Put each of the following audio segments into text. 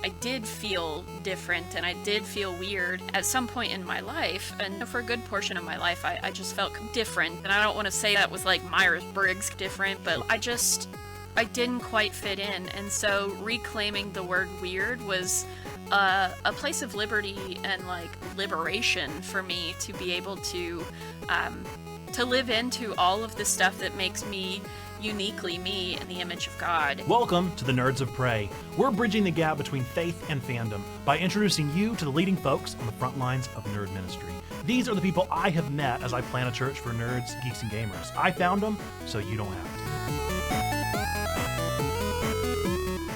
I did feel different and I did feel weird at some point in my life. And for a good portion of my life, I just felt different. And I don't want to say that was like Myers-Briggs different, but I didn't quite fit in. And so reclaiming the word weird was a place of liberty and like liberation for me to be able to live into all of the stuff that makes me uniquely me in the image of God. Welcome to the Nerds of Prey. We're bridging the gap between faith and fandom by introducing you to the leading folks on the front lines of nerd ministry. These are the people I have met as I plan a church for nerds, geeks, and gamers. I found them, so you don't have to.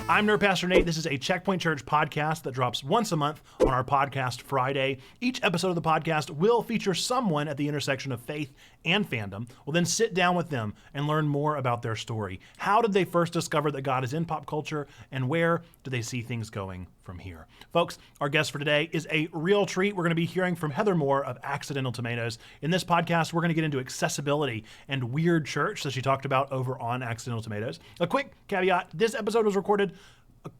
I'm Nerd Pastor Nate. This is a Checkpoint Church podcast that drops once a month on our podcast Friday. Each episode of the podcast will feature someone at the intersection of faith and fandom. We'll then sit down with them and learn more about their story. How did they first discover that God is in pop culture, and where do they see things going from here? Folks, our guest for today is a real treat. We're going to be hearing from Heather Moore of Accidental Tomatoes. In this podcast, we're going to get into accessibility and weird church that she talked about over on Accidental Tomatoes. A quick caveat, this episode was recorded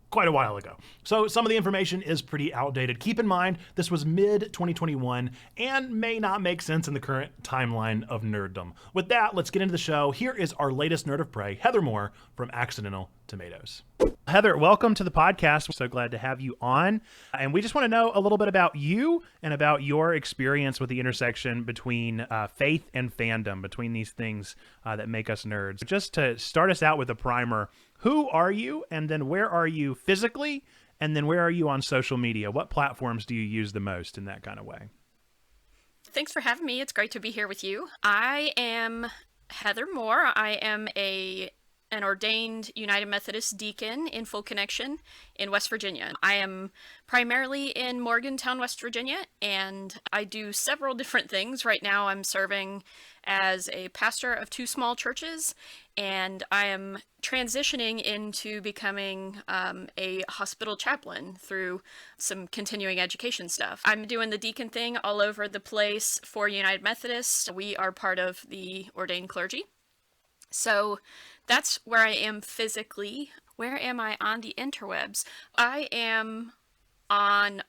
quite a while ago, so some of the information is pretty outdated. Keep in mind, this was mid-2021 and may not make sense in the current timeline of nerddom. With that, let's get into the show. Here is our latest Nerd of Prey, Heather Moore from Accidental Tomatoes. Heather, welcome to the podcast. We're so glad to have you on. And we just want to know a little bit about you and about your experience with the intersection between faith and fandom, between these things that make us nerds. Just to start us out with a primer, who are you, and then where are you physically, and then where are you on social media? What platforms do you use the most in that kind of way? Thanks for having me. It's great to be here with you. I am Heather Moore. I am an ordained United Methodist deacon in Full Connection in West Virginia. I am primarily in Morgantown, West Virginia, and I do several different things. Right now I'm serving as a pastor of 2 small churches, and I am transitioning into becoming a hospital chaplain through some continuing education stuff. I'm doing the deacon thing all over the place for United Methodist. We are part of the ordained clergy. So that's where I am physically. Where am I on the interwebs? I am on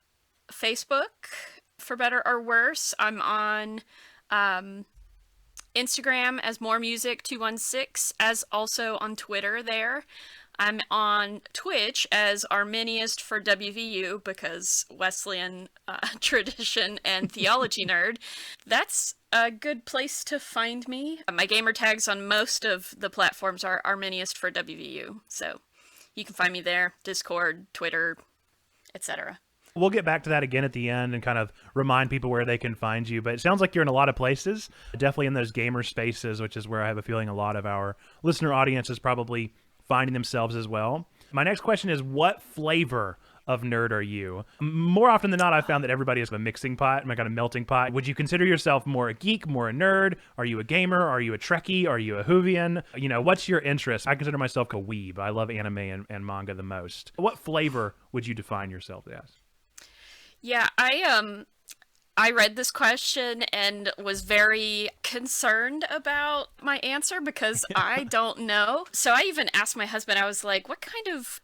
Facebook, for better or worse. I'm on Instagram as More Music 216, as also on Twitter there. I'm on Twitch as Arminiist for WVU because Wesleyan tradition and theology nerd. That's a good place to find me. My gamer tags on most of the platforms are Arminiist for WVU, so you can find me there, Discord, Twitter, etc. We'll get back to that again at the end and kind of remind people where they can find you. But it sounds like you're in a lot of places, definitely in those gamer spaces, which is where I have a feeling a lot of our listener audience is probably finding themselves as well. My next question is, what flavor of nerd are you? More often than not, I've found that everybody is a mixing pot, kind of melting pot. Would you consider yourself more a geek, more a nerd? Are you a gamer? Are you a Trekkie? Are you a Whovian? You know, what's your interest? I consider myself a weeb. I love anime and manga the most. What flavor would you define yourself as? Yeah, I read this question and was very concerned about my answer because I don't know. So I even asked my husband, I was like, what kind of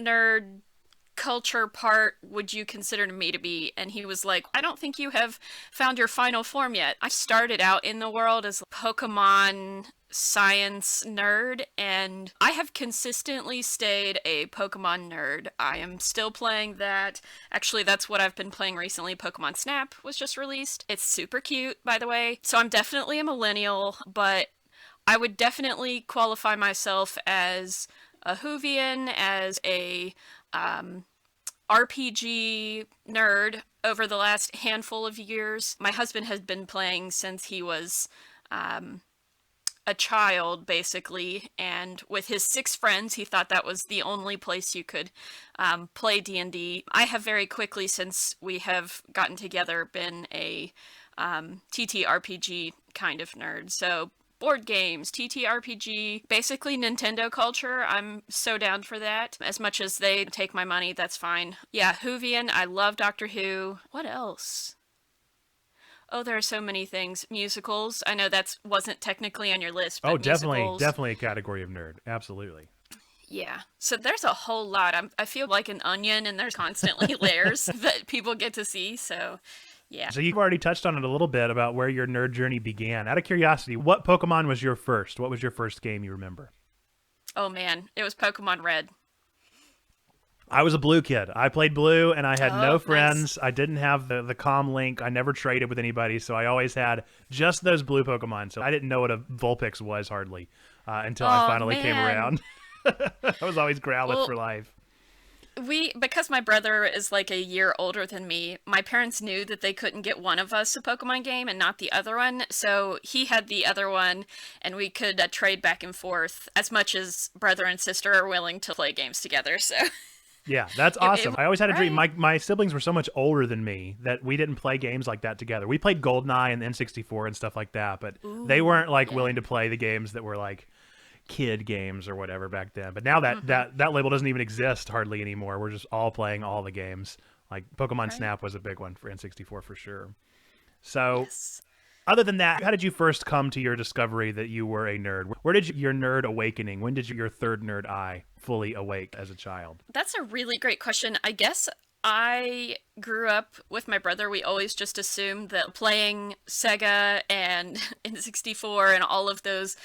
nerd culture part would you consider me to be? And he was like, I don't think you have found your final form yet. I started out in the world as a Pokemon science nerd, and I have consistently stayed a Pokemon nerd. I am still playing that. Actually, that's what I've been playing recently. Pokemon Snap was just released. It's super cute, by the way. So I'm definitely a millennial, but I would definitely qualify myself as a Whovian, as a RPG nerd over the last handful of years. My husband has been playing since he was a child, basically, and with his 6 friends, he thought that was the only place you could play D&D. I have very quickly, since we have gotten together, been a TTRPG kind of nerd. So board games, TTRPG, basically Nintendo culture. I'm so down for that. As much as they take my money, that's fine. Yeah, Whovian, I love Doctor Who. What else? Oh, there are so many things. Musicals. I know that wasn't technically on your list, but definitely musicals. Definitely a category of nerd. Absolutely. Yeah. So there's a whole lot. I feel like an onion, and there's constantly layers that people get to see. So, yeah. So you've already touched on it a little bit about where your nerd journey began. Out of curiosity, what Pokemon was your first? What was your first game you remember? Oh man, it was Pokemon Red. I was a blue kid. I played blue and I had no Oh, nice. friends. I didn't have the comm link. I never traded with anybody. So I always had just those blue Pokemon. So I didn't know what a Vulpix was hardly until I Oh finally came man. around. I was always Growlithe Well, for life. because my brother is like a year older than me, my parents knew that they couldn't get one of us a Pokemon game and not the other one. So he had the other one, and we could trade back and forth as much as brother and sister are willing to play games together. So Yeah, that's awesome. it I always had a dream. right. My siblings were so much older than me that we didn't play games like that together. We played GoldenEye and N64 and stuff like that, but they Ooh, weren't like yeah. willing to play the games that were like kid games or whatever back then. But now that Mm-hmm. that label doesn't even exist hardly anymore. We're just all playing all the games. Like Pokemon Right. Snap was a big one for N64 for sure. So, Yes. other than that, how did you first come to your discovery that you were a nerd? Where did your nerd awakening? When did your third nerd eye fully awake as a child? That's a really great question. I guess I grew up with my brother. We always just assumed that playing Sega and N64 and all of those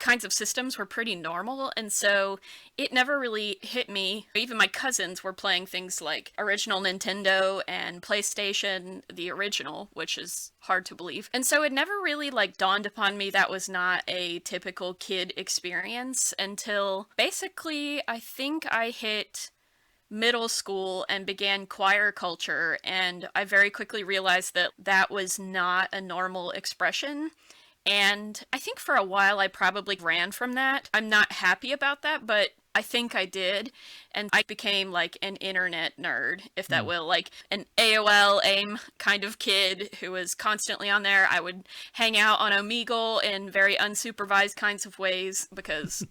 kinds of systems were pretty normal. And so it never really hit me. Even my cousins were playing things like original Nintendo and PlayStation, the original, which is hard to believe. And so it never really like dawned upon me that was not a typical kid experience until basically I think I hit middle school and began choir culture, and I very quickly realized that that was not a normal expression. And I think for a while I probably ran from that. I'm not happy about that, but I think I did. And I became like an internet nerd, if that Hmm. will, like an AOL AIM kind of kid who was constantly on there. I would hang out on Omegle in very unsupervised kinds of ways because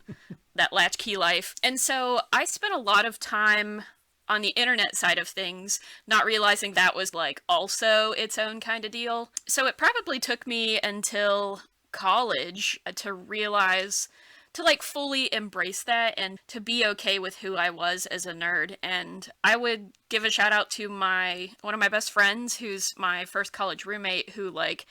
that latchkey life. And so I spent a lot of time on the internet side of things, not realizing that was like also its own kind of deal. So it probably took me until college to realize to like fully embrace that and to be okay with who I was as a nerd. And I would give a shout out to my one of my best friends who's my first college roommate who like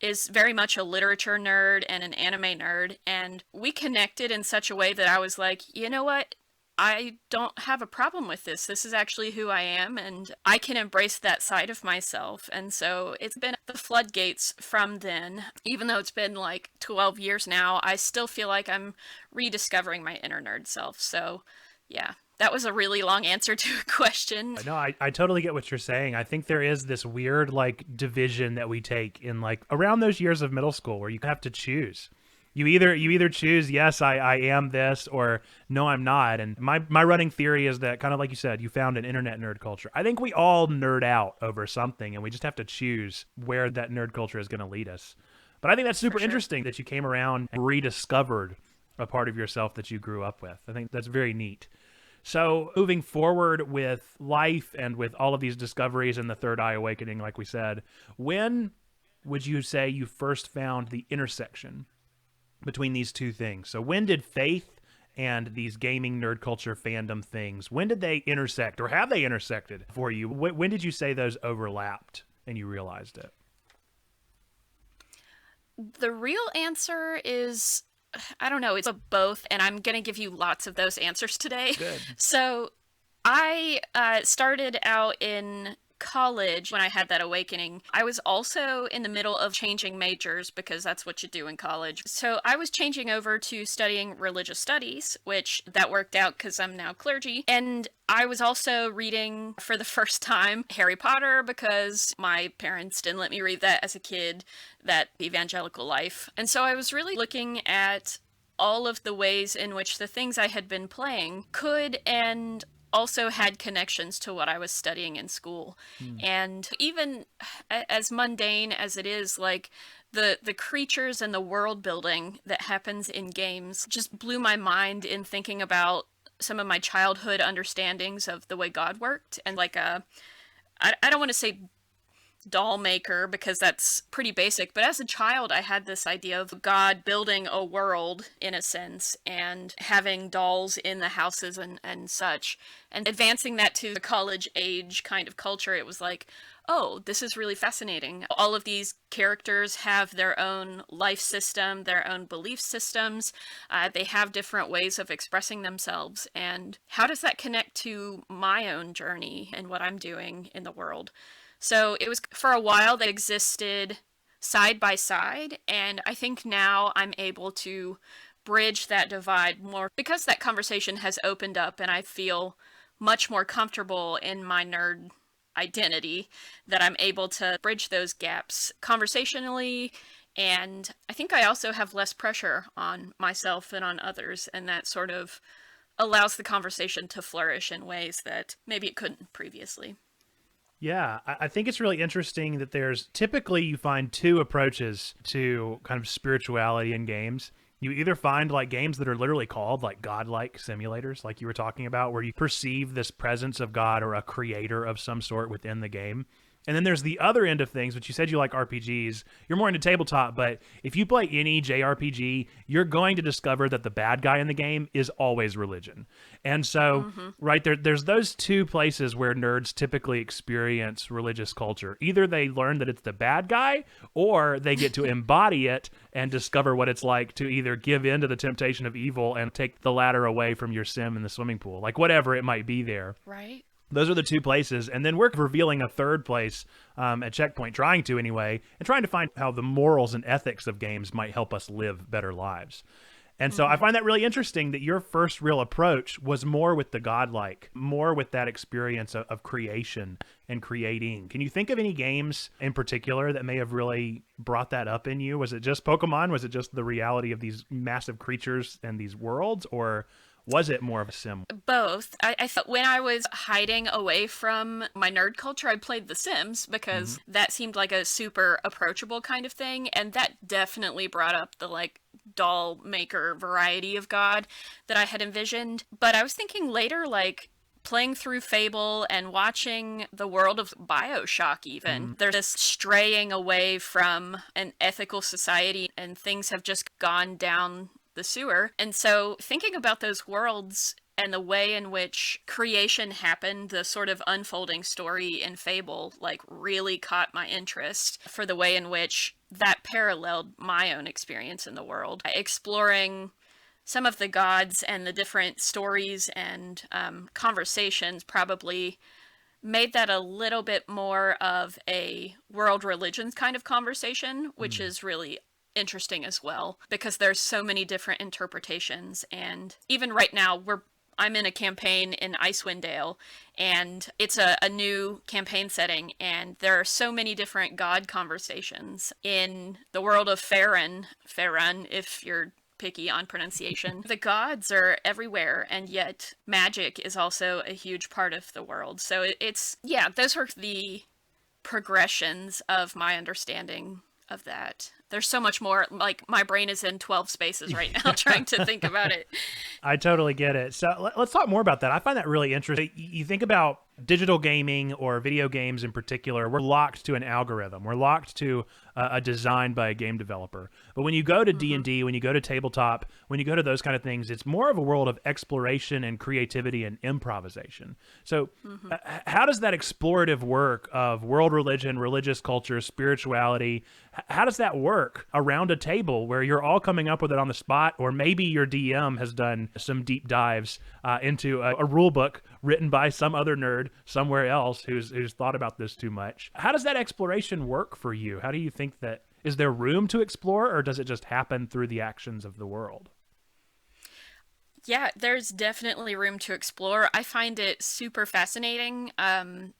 is very much a literature nerd and an anime nerd, and we connected in such a way that I was like, you know what? I don't have a problem with this. This is actually who I am, and I can embrace that side of myself. And so it's been the floodgates from then. Even though it's been like 12 years now, I still feel like I'm rediscovering my inner nerd self. So, yeah, that was a really long answer to a question. No, I totally get what you're saying. I think there is this weird like division that we take in like around those years of middle school where you have to choose. You either choose yes I am this or no I'm not. And my running theory is that kind of like you said, you found an internet nerd culture. I think we all nerd out over something and we just have to choose where that nerd culture is going to lead us. But I think that's For super sure. interesting that you came around and rediscovered a part of yourself that you grew up with. I think that's very neat. So, moving forward with life and with all of these discoveries and the third eye awakening, like we said, when would you say you first found the intersection between these two things? So, when did faith and these gaming nerd culture fandom things, when did they intersect or have they intersected for you? When did you say those overlapped and you realized it? The real answer is I don't know, it's a both, and I'm going to give you lots of those answers today. Good. So, I started out in college when I had that awakening. I was also in the middle of changing majors because that's what you do in college. So I was changing over to studying religious studies, which that worked out because I'm now clergy. And I was also reading for the first time Harry Potter because my parents didn't let me read that as a kid, that evangelical life. And so I was really looking at all of the ways in which the things I had been playing could and also had connections to what I was studying in school. Hmm. And even as mundane as it is, like the creatures and the world building that happens in games just blew my mind in thinking about some of my childhood understandings of the way God worked and like I don't want to say doll maker because that's pretty basic. But as a child, I had this idea of God building a world in a sense and having dolls in the houses and such. And advancing that to the college age kind of culture, it was like, oh, this is really fascinating. All of these characters have their own life system, their own belief systems. They have different ways of expressing themselves. And how does that connect to my own journey and what I'm doing in the world? So it was for a while they existed side by side. And I think now I'm able to bridge that divide more because that conversation has opened up and I feel much more comfortable in my nerd identity that I'm able to bridge those gaps conversationally. And I think I also have less pressure on myself and on others, and that sort of allows the conversation to flourish in ways that maybe it couldn't previously. Yeah, I think it's really interesting that there's typically you find two approaches to kind of spirituality in games. You either find like games that are literally called like godlike simulators, like you were talking about, where you perceive this presence of God or a creator of some sort within the game. And then there's the other end of things, which you said you like RPGs. You're more into tabletop, but if you play any JRPG, you're going to discover that the bad guy in the game is always religion. And so, right there's those two places where nerds typically experience religious culture. Either they learn that it's the bad guy, or they get to embody it and discover what it's like to either give in to the temptation of evil and take the ladder away from your sim in the swimming pool, like whatever it might be there. Right. Those are the two places. And then we're revealing a third place at Checkpoint, trying to anyway, and trying to find how the morals and ethics of games might help us live better lives. And so I find that really interesting that your first real approach was more with the godlike, more with that experience of creation and creating. Can you think of any games in particular that may have really brought that up in you? Was it just Pokemon? Was it just the reality of these massive creatures and these worlds? Or was it more of a sim? Both. I thought when I was hiding away from my nerd culture, I played The Sims because that seemed like a super approachable kind of thing. And that definitely brought up the like doll maker variety of God that I had envisioned. But I was thinking later, like, playing through Fable and watching the world of BioShock even. There's this straying away from an ethical society and things have just gone down the sewer. And so thinking about those worlds and the way in which creation happened, the sort of unfolding story in Fable, like really caught my interest for the way in which that paralleled my own experience in the world. Exploring some of the gods and the different stories and conversations probably made that a little bit more of a world religions kind of conversation, which is really interesting as well, because there's so many different interpretations. And even right now, I'm in a campaign in Icewind Dale, and it's a new campaign setting, and there are so many different god conversations in the world of Farron, if you're picky on pronunciation. The gods are everywhere, and yet magic is also a huge part of the world. So those were the progressions of my understanding of that. There's so much more. Like, my brain is in 12 spaces right now trying to think about it. I totally get it. So let's talk more about that. I find that really interesting. You think about digital gaming or video games in particular, we're locked to an algorithm. We're locked to a design by a game developer. But when you go to D&D, when you go to tabletop, when you go to those kind of things, it's more of a world of exploration and creativity and improvisation. So how does that explorative work of world religion, religious culture, spirituality, how does that work around a table where you're all coming up with it on the spot, or maybe your DM has done some deep dives into a rule book written by some other nerd somewhere else who's thought about this too much? How does that exploration work for you? How do you think that, is there room to explore, or does it just happen through the actions of the world? Yeah, there's definitely room to explore. I find it super fascinating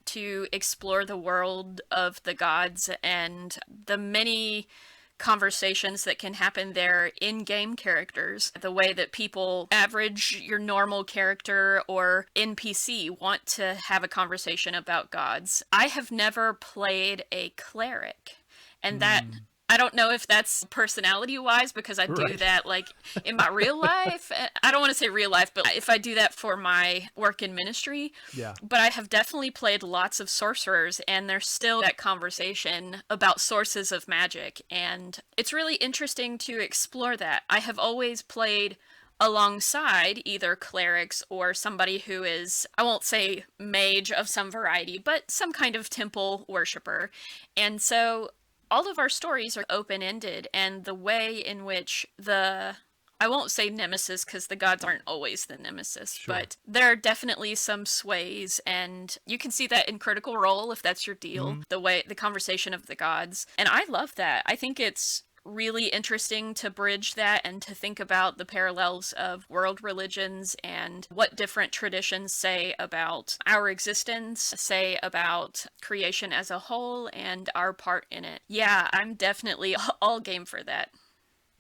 to explore the world of the gods and the many conversations that can happen there in-game characters. The way that people, average, your normal character or NPC, want to have a conversation about gods. I have never played a cleric, and that I don't know if that's personality wise because I do Right. that like in my real life. I don't want to say real life, but if I do that for my work in ministry. Yeah. But I have definitely played lots of sorcerers, and there's still that conversation about sources of magic. And it's really interesting to explore that. I have always played alongside either clerics or somebody who is, I won't say mage of some variety, but some kind of temple worshiper. And so all of our stories are open-ended, and the way in which I won't say nemesis because the gods aren't always the nemesis, Sure. but there are definitely some sways, and you can see that in Critical Role if that's your deal, the conversation of the gods. And I love that. I think it's really interesting to bridge that and to think about the parallels of world religions and what different traditions say about our existence, say about creation as a whole, and our part in it. Yeah, I'm definitely all game for that.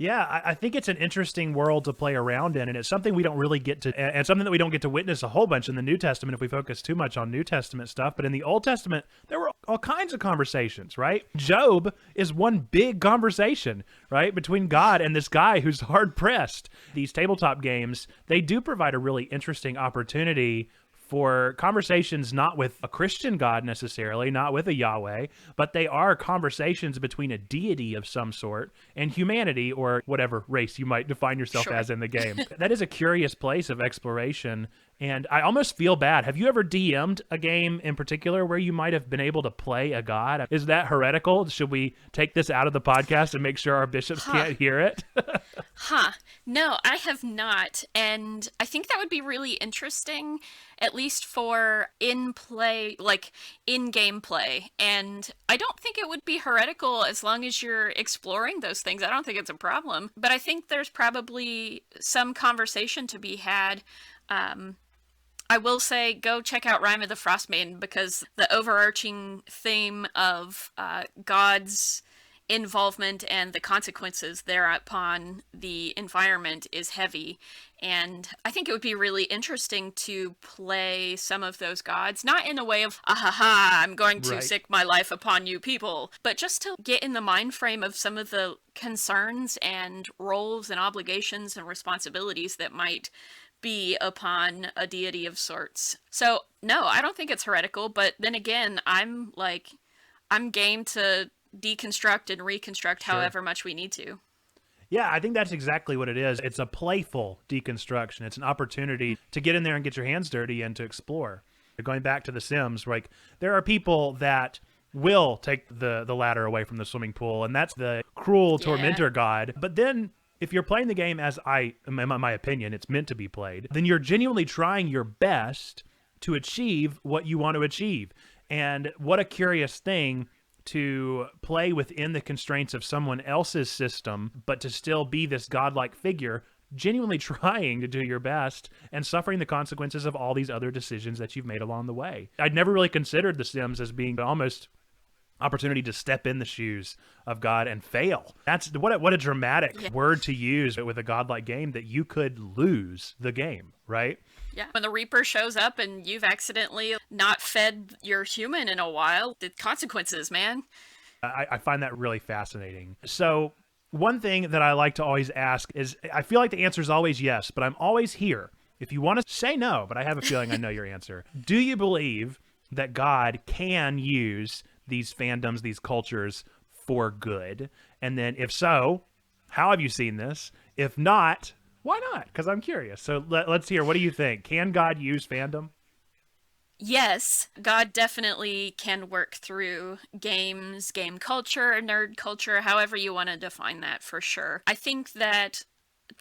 Yeah, I think it's an interesting world to play around in, and it's something we don't really get to, and something that we don't get to witness a whole bunch in the New Testament if we focus too much on New Testament stuff. But in the Old Testament, there were all kinds of conversations, right? Job is one big conversation, right, between God and this guy who's hard pressed. These tabletop games, they do provide a really interesting opportunity for conversations not with a Christian God necessarily, not with a Yahweh, but they are conversations between a deity of some sort and humanity, or whatever race you might define yourself Sure. as in the game. That is a curious place of exploration, and I almost feel bad. Have you ever DM'd a game in particular where you might have been able to play a god? Is that heretical? Should we take this out of the podcast and make sure our bishops can't hear it? Huh. No, I have not. And I think that would be really interesting, at least for in play, like in gameplay. And I don't think it would be heretical as long as you're exploring those things. I don't think it's a problem. But I think there's probably some conversation to be had. I will say, go check out Rime of the Frostmaiden because the overarching theme of God's involvement and the consequences thereupon the environment is heavy. And I think it would be really interesting to play some of those gods, not in a way of, ahaha, I'm going to Right. sick my life upon you people, but just to get in the mind frame of some of the concerns and roles and obligations and responsibilities that might be upon a deity of sorts. So, no, I don't think it's heretical, but then again, I'm game to deconstruct and reconstruct Sure. however much we need to. Yeah, I think that's exactly what it is. It's a playful deconstruction. It's an opportunity to get in there and get your hands dirty and to explore. Going back to The Sims, like there are people that will take the ladder away from the swimming pool, and that's the cruel tormentor god. But then if you're playing the game as in my opinion, it's meant to be played, then you're genuinely trying your best to achieve what you want to achieve. And what a curious thing to play within the constraints of someone else's system, but to still be this godlike figure, genuinely trying to do your best and suffering the consequences of all these other decisions that you've made along the way. I'd never really considered The Sims as being almost opportunity to step in the shoes of God and fail. That's what a dramatic word to use with a godlike game, that you could lose the game, right? Yeah. When the Reaper shows up and you've accidentally not fed your human in a while, the consequences, man. I find that really fascinating. So one thing that I like to always ask is, I feel like the answer is always yes, but I'm always here. If you want to say no, but I have a feeling I know your answer. Do you believe that God can use these fandoms, these cultures for good? And then if so, how have you seen this? If not, why not? Because I'm curious. So let's hear. What do you think? Can God use fandom? Yes, God definitely can work through games, game culture, nerd culture, however you want to define that for sure. I think that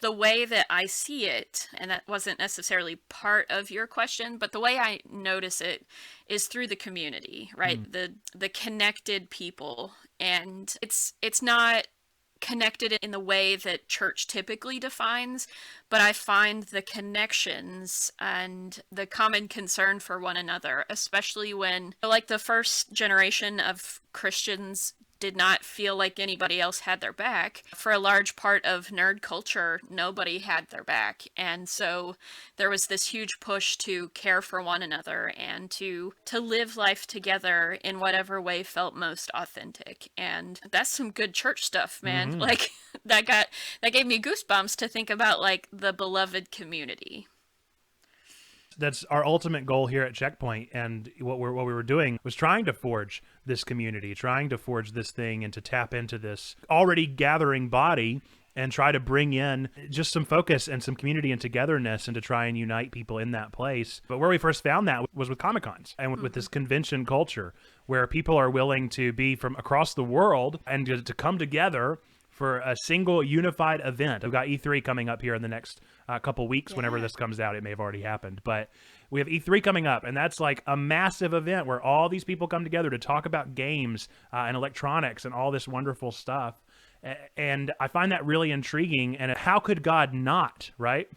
the way that I see it, and that wasn't necessarily part of your question, but the way I notice it is through the community, right? The connected people. And it's not connected in the way that church typically defines, but I find the connections and the common concern for one another, especially when, like, the first generation of Christians did not feel like anybody else had their back. For a large part of nerd culture, nobody had their back. And so there was this huge push to care for one another and to live life together in whatever way felt most authentic. And that's some good church stuff, man. Mm-hmm. Like that gave me goosebumps to think about like the beloved community. That's our ultimate goal here at Checkpoint, and what we were doing was trying to forge this community, trying to forge this thing, and to tap into this already gathering body and try to bring in just some focus and some community and togetherness, and to try and unite people in that place. But where we first found that was with Comic-Cons and with this convention culture, where people are willing to be from across the world and to come together for a single unified event. We've got E3 coming up here in the next couple weeks. Whenever this comes out, it may have already happened, but we have E3 coming up, and that's like a massive event where all these people come together to talk about games and electronics and all this wonderful stuff. And I find that really intriguing. And how could God not, right?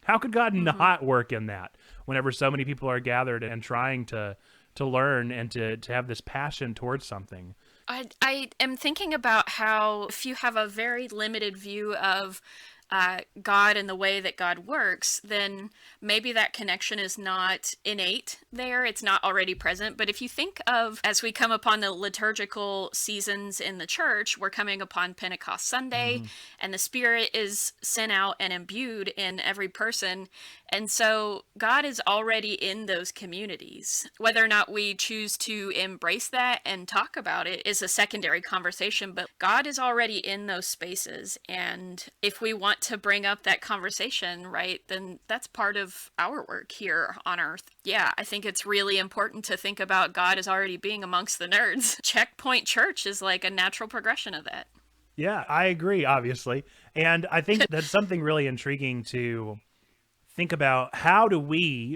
How could God not work in that whenever so many people are gathered and trying to learn and to have this passion towards something? I am thinking about how if you have a very limited view of God and the way that God works, then maybe that connection is not innate there. It's not already present. But if you think of, as we come upon the liturgical seasons in the church, we're coming upon Pentecost Sunday, and the Spirit is sent out and imbued in every person. And so God is already in those communities. Whether or not we choose to embrace that and talk about it is a secondary conversation, but God is already in those spaces. And if we want to bring up that conversation, right, then that's part of our work here on Earth. Yeah, I think it's really important to think about God as already being amongst the nerds. Checkpoint Church is like a natural progression of that. Yeah, I agree, obviously. And I think that's something really intriguing to think about. How do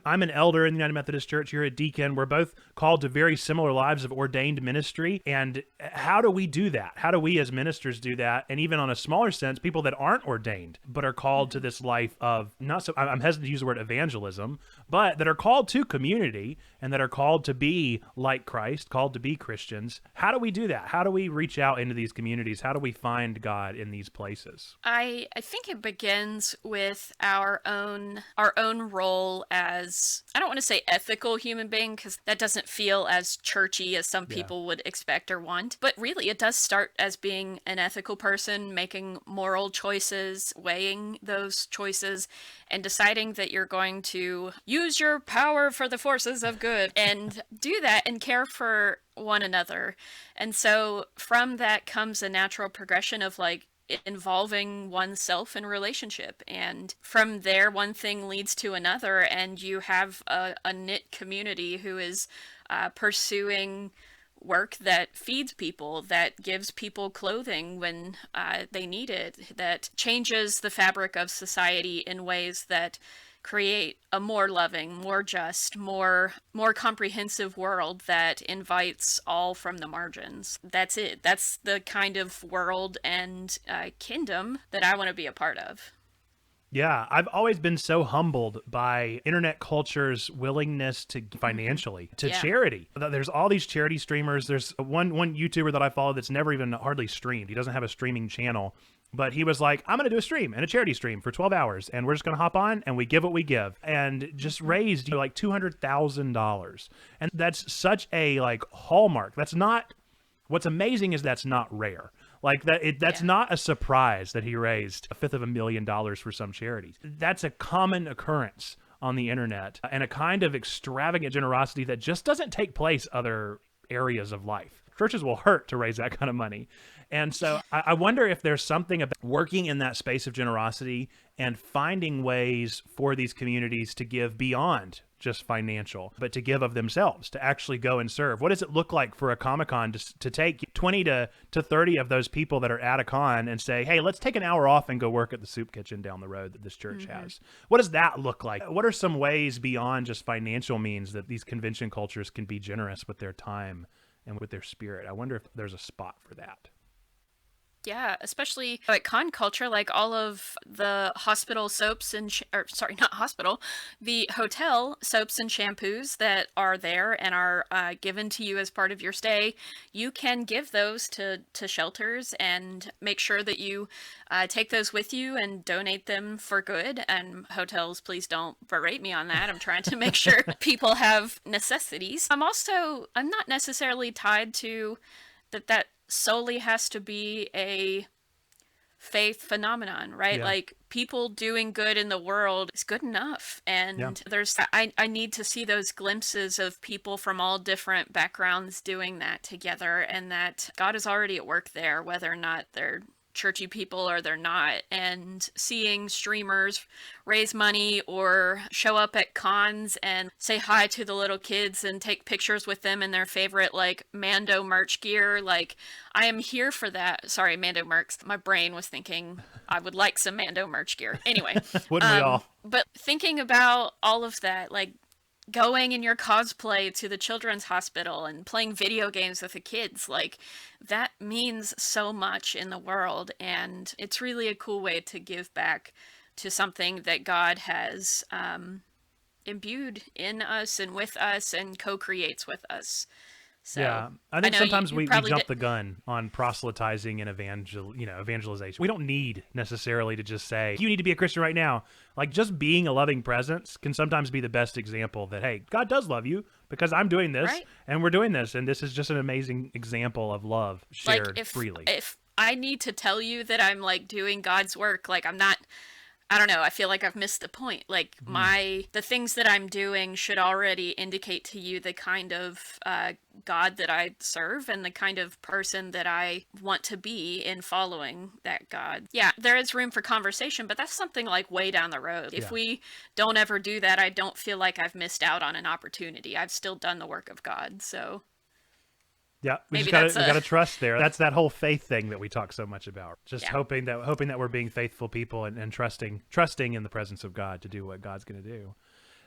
I'm an elder in the United Methodist Church, you're a deacon. We're both called to very similar lives of ordained ministry. And how do we do that? How do we as ministers do that? And even on a smaller sense, people that aren't ordained, but are called to this life of, I'm hesitant to use the word evangelism, but that are called to community and that are called to be like Christ, called to be Christians. How do we do that? How do we reach out into these communities? How do we find God in these places? I think it begins with our own role as, I don't want to say ethical human being, because that doesn't feel as churchy as some people would expect or want. But really, it does start as being an ethical person, making moral choices, weighing those choices, and deciding that you're going to use your power for the forces of good and do that and care for one another. And so from that comes a natural progression of like involving oneself in relationship, and from there one thing leads to another, and you have a knit community who is pursuing work that feeds people, that gives people clothing when they need it, that changes the fabric of society in ways that create a more loving, more just, more comprehensive world that invites all from the margins. That's it. That's the kind of world and kingdom that I want to be a part of. Yeah, I've always been so humbled by internet culture's willingness to financially, to charity. There's all these charity streamers. There's one YouTuber that I follow that's never even hardly streamed. He doesn't have a streaming channel. But he was like, I'm going to do a stream and a charity stream for 12 hours. And we're just going to hop on and we give what we give. And just raised like $200,000. And that's such a like hallmark. That's not, what's amazing is that's not rare. Like that's not a surprise that he raised $500,000 for some charity. That's a common occurrence on the internet, and a kind of extravagant generosity that just doesn't take place other areas of life. Churches will hurt to raise that kind of money. And so I wonder if there's something about working in that space of generosity and finding ways for these communities to give beyond just financial, but to give of themselves, to actually go and serve. What does it look like for a Comic-Con to take 20 to 30 of those people that are at a con and say, hey, let's take an hour off and go work at the soup kitchen down the road that this church has? What does that look like? What are some ways beyond just financial means that these convention cultures can be generous with their time and with their spirit? I wonder if there's a spot for that. Yeah, especially like con culture, like all of the hospital soaps and, or sorry, not hospital, the hotel soaps and shampoos that are there and are given to you as part of your stay. You can give those to shelters and make sure that you take those with you and donate them for good. And hotels, please don't berate me on that. I'm trying to make sure people have necessities. I'm not necessarily tied to that solely has to be a faith phenomenon, right? Yeah. Like people doing good in the world is good enough. Yeah. And I need to see those glimpses of people from all different backgrounds doing that together, and that God is already at work there, whether or not they're churchy people or they're not. And seeing streamers raise money or show up at cons and say hi to the little kids and take pictures with them in their favorite like Mando merch gear, like I am here for that. Sorry, Mando merch. My brain was thinking I would like some Mando merch gear. Anyway, Wouldn't we all? but thinking about all of that, like going in your cosplay to the children's hospital and playing video games with the kids, like that means so much in the world, and it's really a cool way to give back to something that God has imbued in us and with us and co-creates with us. So Yeah, I think know sometimes you we probably jump the gun on proselytizing and evangelization. We don't need necessarily to just say, you need to be a Christian right now. Like, just being a loving presence can sometimes be the best example that, hey, God does love you because I'm doing this, Right. and we're doing this, and this is just an amazing example of love shared like freely. if I need to tell you that I'm like doing God's work, like I'm not, I don't know, I feel like I've missed the point. Like the things that I'm doing should already indicate to you the kind of God that I serve and the kind of person that I want to be in following that God. Yeah, there is room for conversation, but that's something like way down the road. If Yeah. we don't ever do that, I don't feel like I've missed out on an opportunity. I've still done the work of God, so Yeah, we maybe just that's gotta trust there. That's that whole faith thing that we talk so much about. Just Yeah. hoping that we're being faithful people and trusting in the presence of God to do what God's going to do.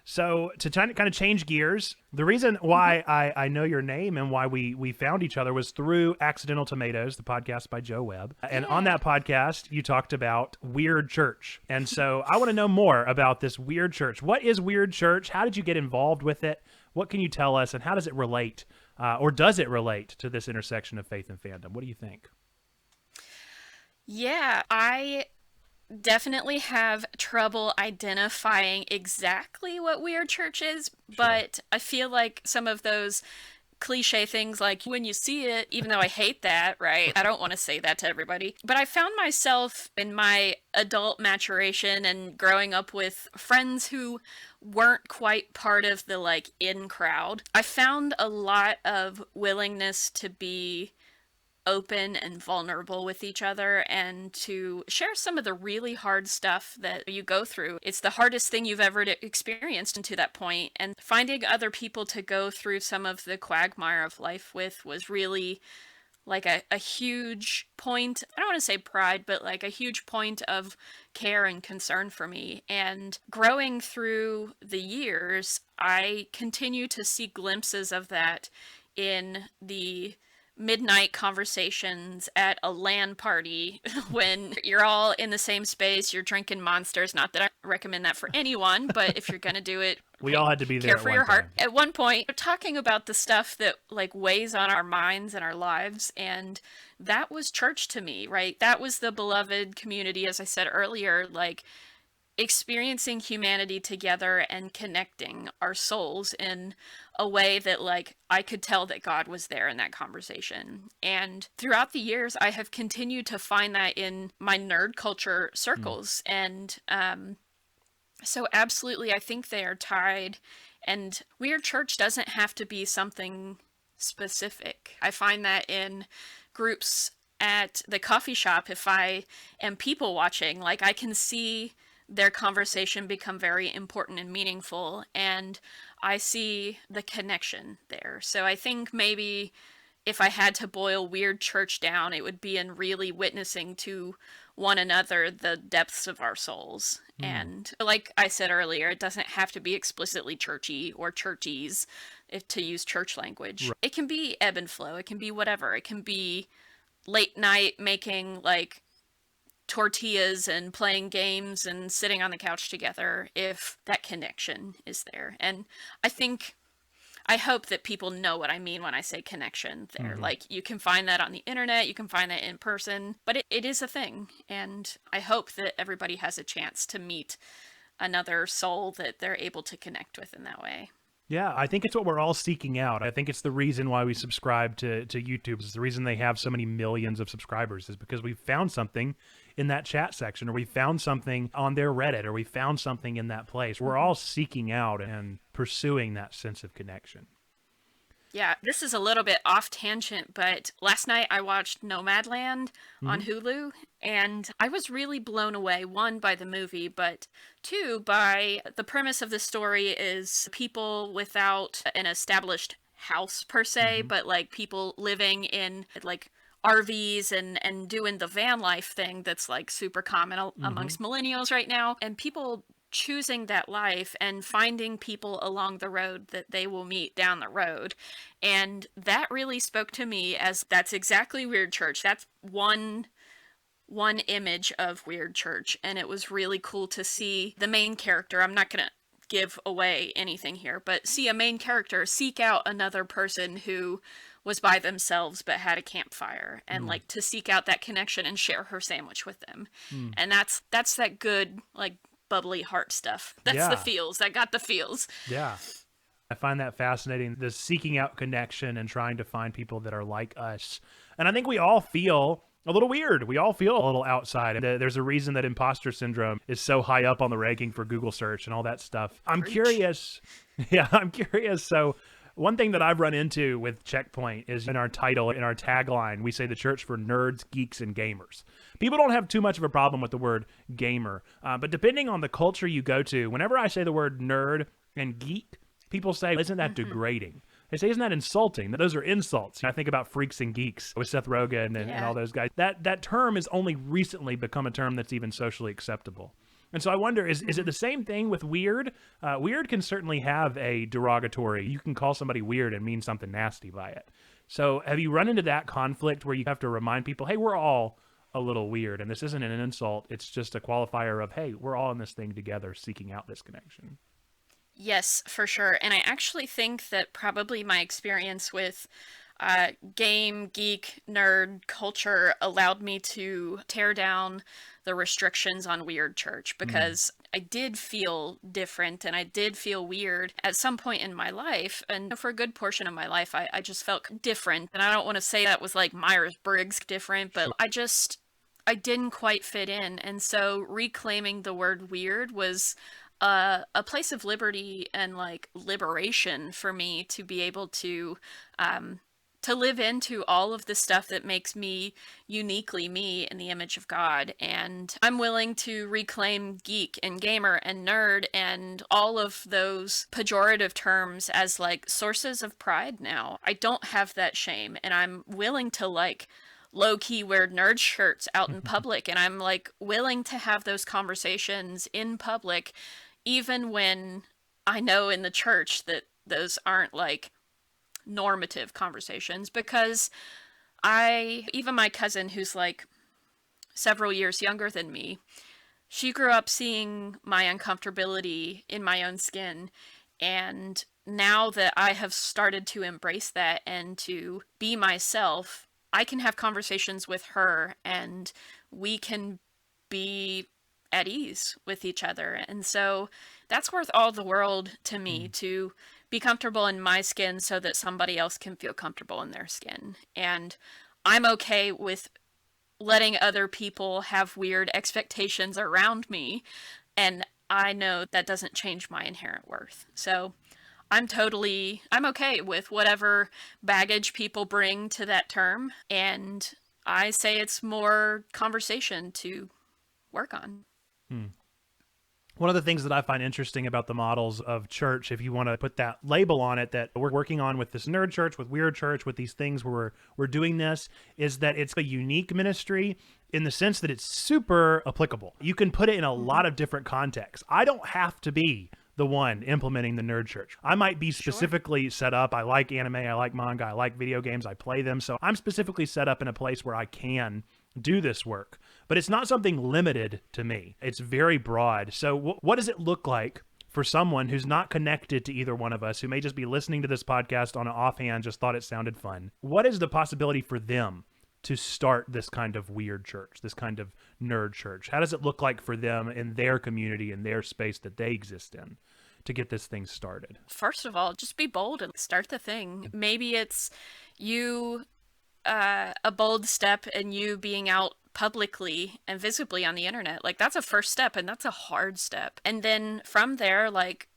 So to kind of change gears, the reason why I know your name and why we found each other was through Accidental Tomatoes, the podcast by Joe Webb. And on that podcast, you talked about Weird Church. And so I want to know more about this Weird Church. What is Weird Church? How did you get involved with it? What can you tell us? And how does it relate, or does it relate to this intersection of faith and fandom? What do you think? Yeah, I definitely have trouble identifying exactly what Weird Church is, but I feel like some of those cliche things like when you see it, even though I hate that, right? I don't want to say that to everybody. But I found myself in my adult maturation and growing up with friends who weren't quite part of the like in crowd. I found a lot of willingness to be open and vulnerable with each other and to share some of the really hard stuff that you go through. It's the hardest thing you've ever experienced to that point, and finding other people to go through some of the quagmire of life with was really like a huge point. I don't want to say pride, but like a huge point of care and concern for me. And growing through the years, I continue to see glimpses of that in the midnight conversations at a LAN party when you're all in the same space, you're drinking monsters. Not that I recommend that for anyone, but if you're gonna do it, We all had to be there care at for one your heart. time. At one point, we're talking about the stuff that like weighs on our minds and our lives, and that was church to me, right? That was the beloved community, as I said earlier, like experiencing humanity together and connecting our souls in a way that like I could tell that God was there in that conversation. And throughout the years, I have continued to find that in my nerd culture circles. And so absolutely, I think they are tied. And Weird Church doesn't have to be something specific. I find that in groups at the coffee shop, if I am people watching, like I can see their conversation become very important and meaningful, and I see the connection there. So I think maybe if I had to boil Weird Church down, it would be in really witnessing to one another the depths of our souls. And like I said earlier, it doesn't have to be explicitly churchy or churchies, if to use church language. It can be ebb and flow. It can be whatever. It can be late night making like tortillas and playing games and sitting on the couch together if that connection is there. And I hope that people know what I mean when I say connection there. Mm-hmm. Like, you can find that on the internet, you can find that in person, but it is a thing. And I hope that everybody has a chance to meet another soul that they're able to connect with in that way. Yeah, I think it's what we're all seeking out. I think it's the reason why we subscribe to YouTube. It's the reason they have so many millions of subscribers is because we found something in that chat section, or we found something on their Reddit, or we found something in that place. We're all seeking out and pursuing that sense of connection. Yeah, this is a little bit off tangent, but last night I watched Nomadland on Hulu, and I was really blown away, one, by the movie, but two, by the premise of the story is people without an established house per se, but like people living in like RVs and doing the van life thing that's like super common amongst millennials right now, and people choosing that life and finding people along the road that they will meet down the road. And that really spoke to me as that's exactly Weird Church. That's one image of Weird Church, and it was really cool to see the main character. I'm not going to give away anything here, but see a main character seek out another person who was by themselves but had a campfire, and like to seek out that connection and share her sandwich with them. And that's that good like bubbly heart stuff. That's the feels. I got the feels. Yeah. I find that fascinating, the seeking out connection and trying to find people that are like us. And I think we all feel a little weird. We all feel a little outside. And there's a reason that imposter syndrome is so high up on the ranking for Google search and all that stuff. I'm curious. Yeah, I'm curious. So one thing that I've run into with Checkpoint is in our title, in our tagline, we say the church for nerds, geeks, and gamers. People don't have too much of a problem with the word gamer, but depending on the culture you go to, whenever I say the word nerd and geek, people say, isn't that degrading? They say, isn't that insulting? Those are insults. I think about freaks and geeks with Seth Rogen and all those guys. That term has only recently become a term that's even socially acceptable. And so I wonder, is it the same thing with weird? Weird can certainly have a derogatory. You can call somebody weird and mean something nasty by it. So have you run into that conflict where you have to remind people, hey, we're all a little weird, and this isn't an insult. It's just a qualifier of, hey, we're all in this thing together, seeking out this connection. Yes, for sure. And I actually think that probably my experience with game, geek, nerd culture allowed me to tear down the restrictions on Weird Church, because I did feel different and I did feel weird at some point in my life. And for a good portion of my life, I just felt different. And I don't want to say that was like Myers-Briggs different, but I didn't quite fit in. And so reclaiming the word weird was a place of liberty and like liberation for me to be able to live into all of the stuff that makes me uniquely me in the image of God. And I'm willing to reclaim geek and gamer and nerd and all of those pejorative terms as like sources of pride now. I don't have that shame, and I'm willing to like low-key wear nerd shirts out in public, and I'm like willing to have those conversations in public, even when I know in the church that those aren't like normative conversations, because even my cousin, who's like several years younger than me, she grew up seeing my uncomfortability in my own skin. And now that I have started to embrace that and to be myself, I can have conversations with her and we can be at ease with each other. And so that's worth all the world to me, to be comfortable in my skin so that somebody else can feel comfortable in their skin. And I'm okay with letting other people have weird expectations around me, and I know that doesn't change my inherent worth. So I'm okay with whatever baggage people bring to that term, and I say it's more conversation to work on. One of the things that I find interesting about the models of church, if you want to put that label on it, that we're working on with this nerd church, with weird church, with these things where we're doing this, is that it's a unique ministry in the sense that it's super applicable. You can put it in a lot of different contexts. I don't have to be the one implementing the nerd church. I might be specifically set up. I like anime, I like manga, I like video games, I play them. So I'm specifically set up in a place where I can do this work. But it's not something limited to me. It's very broad. So what does it look like for someone who's not connected to either one of us, who may just be listening to this podcast on an offhand, just thought it sounded fun? What is the possibility for them to start this kind of weird church, this kind of nerd church? How does it look like for them in their community, in their space that they exist in, to get this thing started? First of all, just be bold and start the thing. Maybe it's you, a bold step in you being out publicly and visibly on the internet. Like, that's a first step, and that's a hard step. And then from there, like,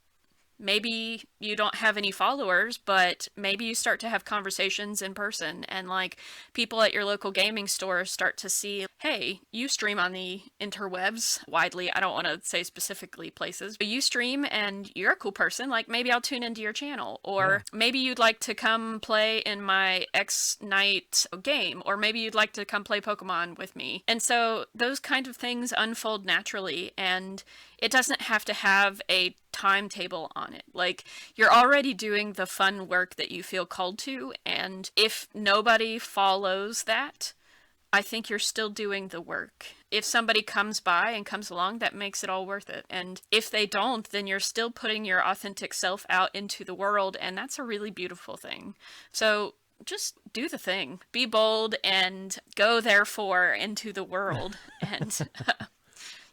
maybe you don't have any followers, but maybe you start to have conversations in person, and like people at your local gaming store start to see, hey, you stream on the interwebs widely. I don't want to say specifically places, but you stream and you're a cool person. Like, maybe I'll tune into your channel, or maybe you'd like to come play in my X night game, or maybe you'd like to come play Pokemon with me. And so those kind of things unfold naturally, and it doesn't have to have a timetable on it. Like, you're already doing the fun work that you feel called to, and if nobody follows that, I think you're still doing the work. If somebody comes by and comes along, that makes it all worth it. And if they don't, then you're still putting your authentic self out into the world, and that's a really beautiful thing. So just do the thing. Be bold and go therefore into the world. And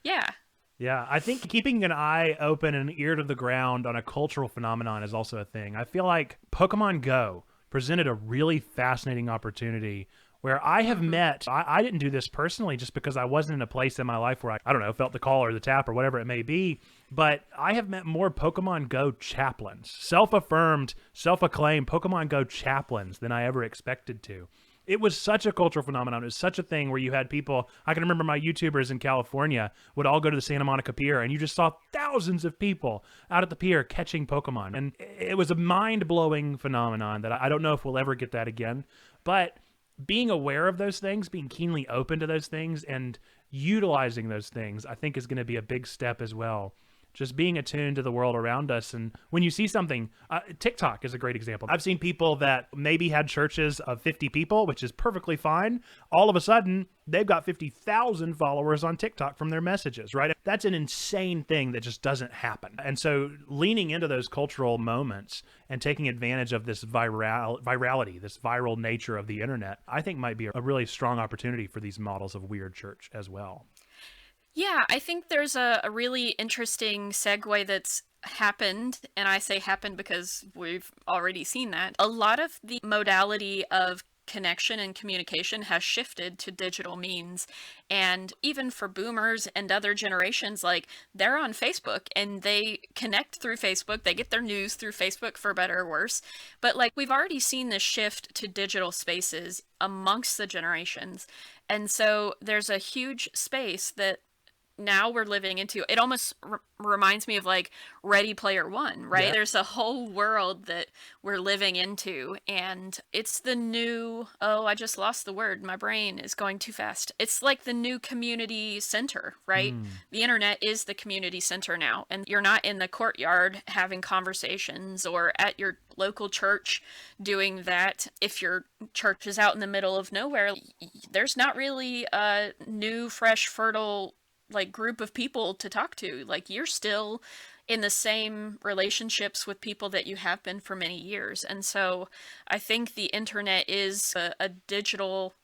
yeah. Yeah, I think keeping an eye open and an ear to the ground on a cultural phenomenon is also a thing. I feel like Pokemon Go presented a really fascinating opportunity where I have met, I didn't do this personally just because I wasn't in a place in my life where I don't know, felt the call or the tap or whatever it may be, but I have met more Pokemon Go chaplains, self-affirmed, self-acclaimed Pokemon Go chaplains than I ever expected to. It was such a cultural phenomenon. It was such a thing where you had people, I can remember my YouTubers in California would all go to the Santa Monica Pier, and you just saw thousands of people out at the pier catching Pokemon. And it was a mind-blowing phenomenon that I don't know if we'll ever get that again. But being aware of those things, being keenly open to those things, and utilizing those things, I think is going to be a big step as well. Just being attuned to the world around us. And when you see something, TikTok is a great example. I've seen people that maybe had churches of 50 people, which is perfectly fine. All of a sudden, they've got 50,000 followers on TikTok from their messages, right? That's an insane thing that just doesn't happen. And so leaning into those cultural moments and taking advantage of this virality, this viral nature of the internet, I think might be a really strong opportunity for these models of weird church as well. Yeah, I think there's a really interesting segue that's happened, and I say happened because we've already seen that. A lot of the modality of connection and communication has shifted to digital means, and even for boomers and other generations, like, they're on Facebook and they connect through Facebook, they get their news through Facebook, for better or worse. But like, we've already seen this shift to digital spaces amongst the generations, and so there's a huge space that now we're living into. It almost reminds me of like Ready Player One, right? Yeah. There's a whole world that we're living into, and it's the new, I just lost the word. My brain is going too fast. It's like the new community center, right? The internet is the community center now, and you're not in the courtyard having conversations or at your local church doing that. If your church is out in the middle of nowhere, there's not really a new, fresh, fertile like group of people to talk to. Like, you're still in the same relationships with people that you have been for many years. And so I think the internet is a digital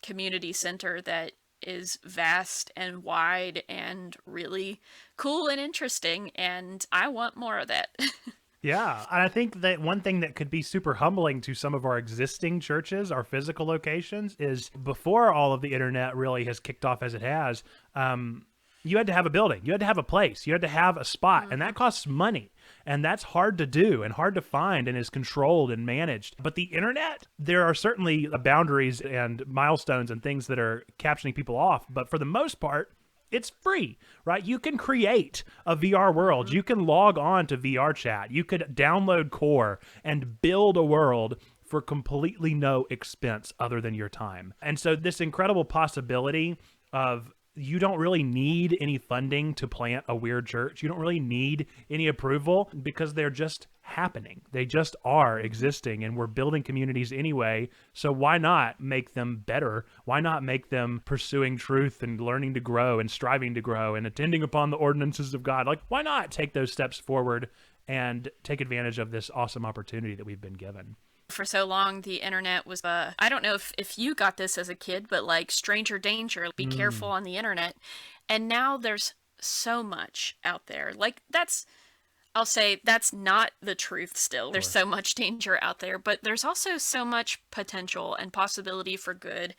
community center that is vast and wide and really cool and interesting, and I want more of that. Yeah, and I think that one thing that could be super humbling to some of our existing churches, our physical locations, is before all of the internet really has kicked off as it has, you had to have a building, you had to have a place, you had to have a spot, and that costs money. And that's hard to do and hard to find and is controlled and managed. But the internet, there are certainly boundaries and milestones and things that are captioning people off. But for the most part, it's free, right? You can create a VR world. You can log on to VR chat. You could download Core and build a world for completely no expense other than your time. And so this incredible possibility of you don't really need any funding to plant a weird church. You don't really need any approval because they're just happening. They just are existing, and we're building communities anyway. So why not make them better? Why not make them pursuing truth and learning to grow and striving to grow and attending upon the ordinances of God? Like, why not take those steps forward and take advantage of this awesome opportunity that we've been given? For so long, the internet was, I don't know if you got this as a kid, but like stranger danger, be careful on the internet. And now there's so much out there. Like I'll say that's not the truth still. There's so much danger out there, but there's also so much potential and possibility for good